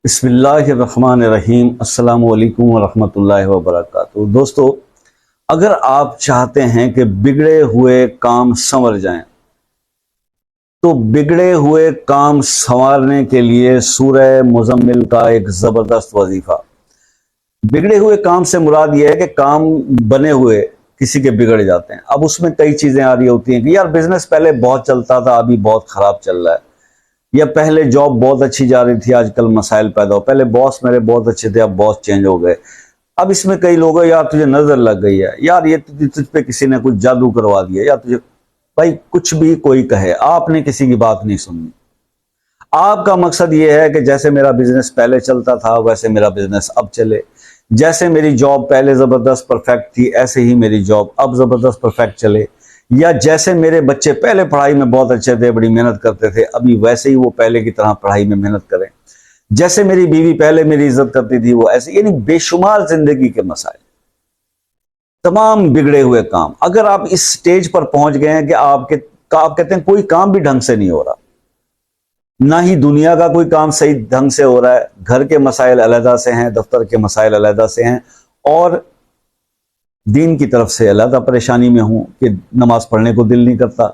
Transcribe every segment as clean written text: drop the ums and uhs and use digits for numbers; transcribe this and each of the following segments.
बिस्मिल्लाहिर्रहमानिर्रहीम। अस्सलामु अलैकुम वरहमतुल्लाहि वबरकातुहू। दोस्तों, अगर आप चाहते हैं कि बिगड़े हुए काम संवर जाएं, तो बिगड़े हुए काम संवारने के लिए सूरह मुज़म्मिल का एक ज़बरदस्त वजीफ़ा। बिगड़े हुए काम से मुराद यह है कि काम बने हुए किसी के बिगड़ जाते हैं। अब उसमें कई चीज़ें आ रही होती हैं कि यार बिजनेस पहले बहुत चलता था, अभी बहुत ख़राब चल रहा है, या पहले जॉब बहुत अच्छी जा रही थी, आजकल मसाइल पैदा हो, पहले बॉस मेरे बहुत अच्छे थे, अब बॉस चेंज हो गए। अब इसमें कई लोग हैं, यार तुझे नजर लग गई है, यार ये तुझ पे किसी ने कुछ जादू करवा दिया, या तुझे, भाई कुछ भी कोई कहे, आपने किसी की बात नहीं सुननी। आपका मकसद ये है कि जैसे मेरा बिजनेस पहले चलता था वैसे मेरा बिजनेस अब चले, जैसे मेरी जॉब पहले जबरदस्त परफेक्ट थी ऐसे ही मेरी जॉब अब जबरदस्त परफेक्ट चले, या जैसे मेरे बच्चे पहले पढ़ाई में बहुत अच्छे थे, बड़ी मेहनत करते थे, अभी वैसे ही वो पहले की तरह पढ़ाई में मेहनत करें, जैसे मेरी बीवी पहले मेरी इज्जत करती थी वो ऐसे, यानी बेशुमार जिंदगी के मसाइल, तमाम बिगड़े हुए काम। अगर आप इस स्टेज पर पहुंच गए हैं कि आप कहते हैं कोई काम भी ढंग से नहीं हो रहा, ना ही दुनिया का कोई काम सही ढंग से हो रहा है, घर के मसाइल अलहदा से हैं, दफ्तर के मसाइल अलहदा से हैं, और दीन की तरफ से अलहदा परेशानी में हूं कि नमाज पढ़ने को दिल नहीं करता,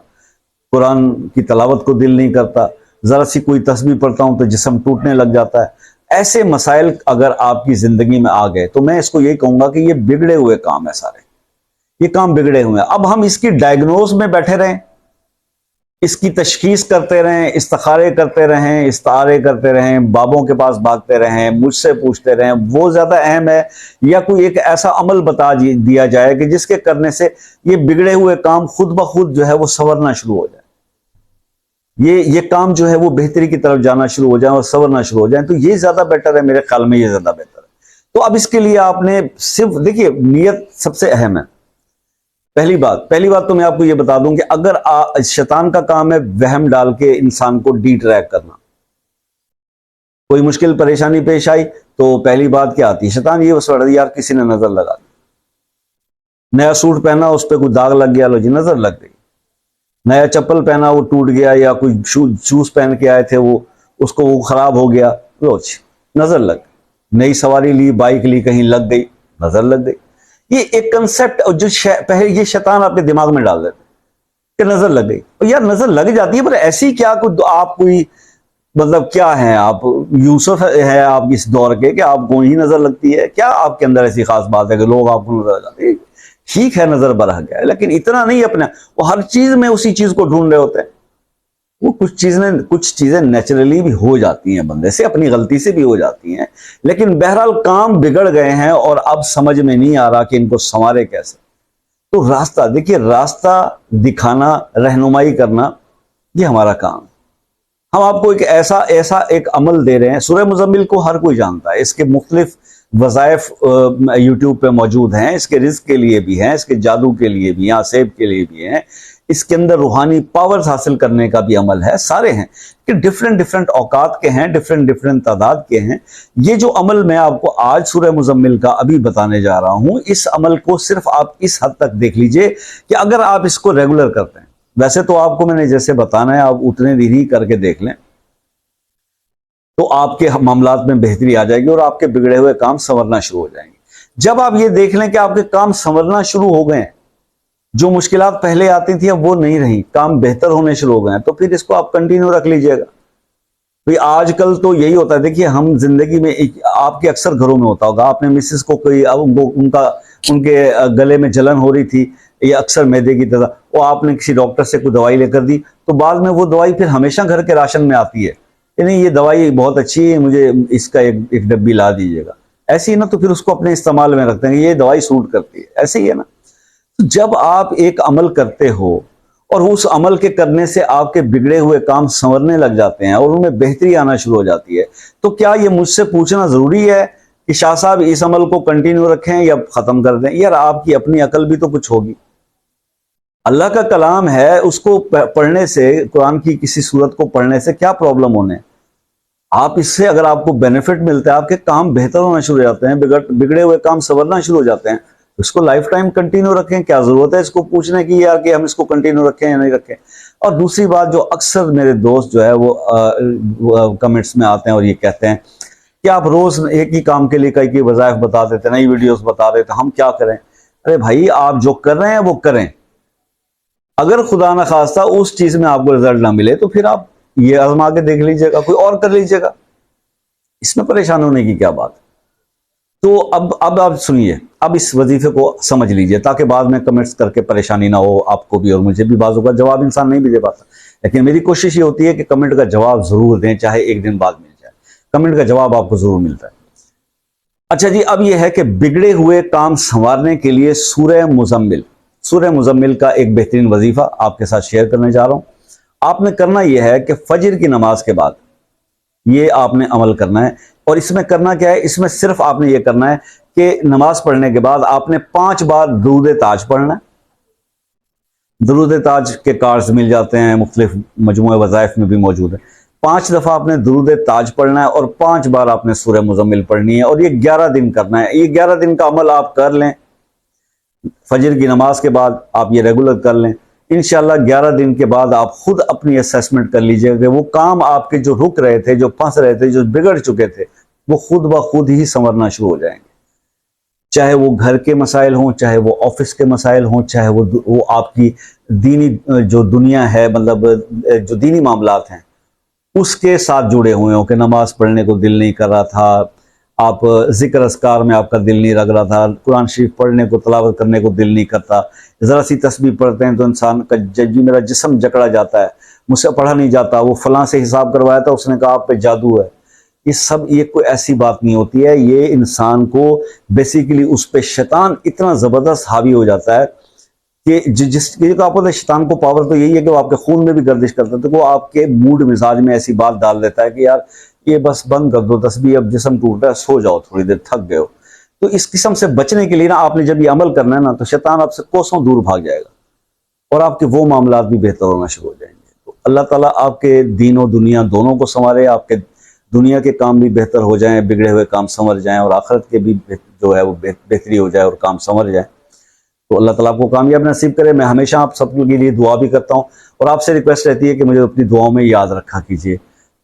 कुरान की तलावत को दिल नहीं करता, जरा सी कोई तस्बीह पढ़ता हूं तो जिस्म टूटने लग जाता है। ऐसे मसाइल अगर आपकी जिंदगी में आ गए तो मैं इसको यही कहूंगा कि ये बिगड़े हुए काम है सारे, ये काम बिगड़े हुए हैं। अब हम इसकी डायग्नोज में बैठे रहें, इसकी तशखीस करते रहें, इस्तिखारे करते रहें, इस्तारे करते रहें, बाबों के पास भागते रहें, मुझसे पूछते रहें, वो ज्यादा अहम है, या कोई एक ऐसा अमल बता दिया जाए कि जिसके करने से ये बिगड़े हुए काम खुद ब खुद जो है वो संवरना शुरू हो जाए, ये काम जो है वो बेहतरी की तरफ जाना शुरू हो जाए और संवरना शुरू हो जाए, तो ये ज्यादा बेटर है, मेरे ख्याल में ये ज्यादा बेटर है। तो अब इसके लिए आपने सिर्फ देखिए, नीयत सबसे अहम है। पहली बात तो मैं आपको ये बता दूं कि अगर शैतान का काम है वहम डाल के इंसान को डी ट्रैक करना, कोई मुश्किल परेशानी पेश आई तो पहली बात क्या आती है, शैतान ये बस यार किसी ने नजर लगा दी, नया सूट पहना उस पर कोई दाग लग गया, लो जी नजर लग गई, नया चप्पल पहना वो टूट गया, या कोई शूज पहन के आए थे वो उसको वो खराब हो गया, लो जी नजर लग गई, नई सवारी ली, बाइक ली, कहीं लग गई, नजर लग गई। ये एक कंसेप्ट जो पहले ये शैतान आपके दिमाग में डाल देते कि नजर लग गई, और यार नजर लग जाती है, पर ऐसी क्या आप कोई मतलब क्या है, आप यूसुफ है आप इस दौर के कि आपको ही नजर लगती है, क्या आपके अंदर ऐसी खास बात है कि लोग आपको नजर लगाते हैं? ठीक है नजर बरह गया, लेकिन इतना नहीं अपना, वो हर चीज में उसी चीज को ढूंढ रहे होते हैं। वो कुछ चीजें नेचुरली भी हो जाती हैं, बंदे से अपनी गलती से भी हो जाती हैं, लेकिन बहरहाल काम बिगड़ गए हैं और अब समझ में नहीं आ रहा कि इनको संवारे कैसे। तो रास्ता देखिए, रास्ता दिखाना, रहनुमाई करना, ये हमारा काम है। हम आपको एक ऐसा एक अमल दे रहे हैं। सूरह मुज़म्मिल को हर कोई जानता है, इसके मुख्तलिफ वज़ाइफ यूट्यूब पे मौजूद हैं, इसके रिज़्क़ के लिए भी हैं, इसके जादू के लिए भी हैं, सेब के लिए भी हैं, इसके अंदर रूहानी पावर्स हासिल करने का भी अमल है, सारे हैं कि डिफरेंट औकात के हैं, डिफरेंट तादाद के हैं। ये जो अमल मैं आपको आज सूरह मुज़म्मिल का अभी बताने जा रहा हूं, इस अमल को सिर्फ आप इस हद तक देख लीजिए कि अगर आप इसको रेगुलर करते हैं, वैसे तो आपको मैंने जैसे बताना है आप उतने दिन ही करके देख लें, तो आपके मामलात में बेहतरी आ जाएगी और आपके बिगड़े हुए काम संवरना शुरू हो जाएंगे। जब आप ये देख लें कि आपके काम संवरना शुरू हो गए, जो मुश्किलात पहले आती थी अब वो नहीं रही, काम बेहतर होने शुरू हो गए, तो फिर इसको आप कंटिन्यू रख लीजिएगा। भाई आजकल तो यही होता है, देखिए हम जिंदगी में आपके अक्सर घरों में होता होगा, आपने मिसेस को कोई उनके गले में जलन हो रही थी, ये अक्सर मैदे की तरह, वो आपने किसी डॉक्टर से कोई दवाई लेकर दी, तो बाद में वो दवाई फिर हमेशा घर के राशन में आती है कि नहीं ये दवाई बहुत अच्छी है, मुझे इसका एक डब्बी ला दीजिएगा, ऐसी है ना, तो फिर उसको अपने इस्तेमाल में रखते हैं, ये दवाई सूट करती है, ऐसे ही है ना। तो जब आप एक अमल करते हो और उस अमल के करने से आपके बिगड़े हुए काम संवरने लग जाते हैं और उनमें बेहतरी आना शुरू हो जाती है, तो क्या ये मुझसे पूछना जरूरी है कि शाह साहब इस अमल को कंटिन्यू रखें या खत्म कर दें? यार आपकी अपनी अकल भी तो कुछ होगी, अल्लाह का कलाम है, उसको पढ़ने से, कुरान की किसी सूरत को पढ़ने से क्या प्रॉब्लम होने, आप इससे अगर आपको बेनिफिट मिलता है, आपके काम बेहतर होना शुरू हो जाते हैं, बिगड़े हुए काम संवरना शुरू हो जाते हैं, इसको लाइफ टाइम कंटिन्यू रखें, क्या जरूरत है इसको पूछने की यार कि हम इसको कंटिन्यू रखें या नहीं रखें। और दूसरी बात, जो अक्सर मेरे दोस्त जो है वो कमेंट्स में आते हैं और ये कहते हैं कि आप रोज एक ही काम के लिए कई वज़ाइफ बता देते, नई वीडियोस बता देते, हम क्या करें। अरे भाई, आप जो कर रहे हैं वो करें। अगर खुदा न खास्ता उस चीज में आपको रिजल्ट ना मिले तो फिर आप ये आजमा के देख लीजिएगा, कोई और कर लीजिएगा, इसमें परेशान होने की क्या बात। तो अब आप सुनिए, अब इस वजीफे को समझ लीजिए ताकि बाद में कमेंट्स करके परेशानी ना हो आपको भी और मुझे भी। बाजू का जवाब इंसान नहीं भी दे पाता, लेकिन मेरी कोशिश ये होती है कि कमेंट का जवाब जरूर दें, चाहे एक दिन बाद मिल जाए, कमेंट का जवाब आपको जरूर मिलता है। अच्छा जी, अब यह है कि बिगड़े हुए काम संवारने के लिए सूरह मुजम्मिल का एक बेहतरीन वजीफा आपके साथ शेयर करने जा रहा हूं। आपने करना यह है कि फजर की नमाज के बाद ये आपने अमल करना है। और इसमें करना क्या है, इसमें सिर्फ आपने ये करना है कि नमाज पढ़ने के बाद आपने 5 बार दुरूद ताज पढ़ना है। दुरूद ताज के कार्ड्स मिल जाते हैं, मुख्तलिफ मजमूए वज़ाइफ में भी मौजूद है। 5 दफ़ा आपने दुरूद ताज पढ़ना है और 5 बार आपने सूरह मुजम्मिल पढ़नी है, और ये 11 दिन करना है। ये 11 दिन का अमल आप कर लें, फजर की नमाज के बाद आप ये रेगुलर कर लें। इंशाल्लाह 11 दिन के बाद आप खुद अपनी असेसमेंट कर लीजिएगा कि वो काम आपके जो रुक रहे थे, जो फंस रहे थे, जो बिगड़ चुके थे, वो खुद ब खुद ही संवरना शुरू हो जाएंगे। चाहे वो घर के मसाइल हों, चाहे वो ऑफिस के मसाइल हों, चाहे वो आपकी दीनी जो दुनिया है, मतलब जो दीनी मामलात हैं उसके साथ जुड़े हुए हों कि नमाज पढ़ने को दिल नहीं कर रहा था, आप जिक्र अस्कार में आपका दिल नहीं लग रहा था, कुरान शरीफ पढ़ने को, तलावत करने को दिल नहीं करता, ज़रा सी तस्बीह पढ़ते हैं तो इंसान का जब मेरा जिस्म जकड़ा जाता है, मुझसे पढ़ा नहीं जाता, वो फलां से हिसाब करवाया था उसने कहा आप पे जादू है। ये कोई ऐसी बात नहीं होती है। ये इंसान को बेसिकली उस पे शैतान इतना ज़बरदस्त हावी हो जाता है कि जिसकी आपको पता है शैतान को पावर तो यही है कि वो आपके खून में भी गर्दिश करता है, तो वो आपके मूड मिजाज में ऐसी बात डाल देता है कि यार ये बस बंद कर दो तस्बीह, अब जिस्म टूट रहा है, सो जाओ थोड़ी देर, थक गए हो। तो इस किस्म से बचने के लिए ना आपने जब ये अमल करना है ना, तो शैतान आपसे कोसों दूर भाग जाएगा और आपके वो मामलात भी बेहतर होना शुरू हो जाएंगे। तो अल्लाह ताला आपके दीन और दुनिया दोनों को संवारे, आपके दुनिया के काम भी बेहतर हो जाएं, बिगड़े हुए काम संवर जाएं, और आखिरत के भी जो है वो बेहतरी हो जाए और काम संवर जाए। तो अल्लाह ताला आपको कामयाब नसीब करे। मैं हमेशा आप सबके लिए दुआ भी करता हूँ और आपसे रिक्वेस्ट रहती है कि मुझे अपनी दुआओं में याद रखा कीजिए।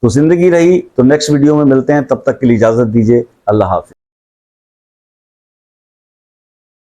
तो जिंदगी रही तो नेक्स्ट वीडियो में मिलते हैं, तब तक के लिए इजाज़त दीजिए। अल्लाह हाफिज़।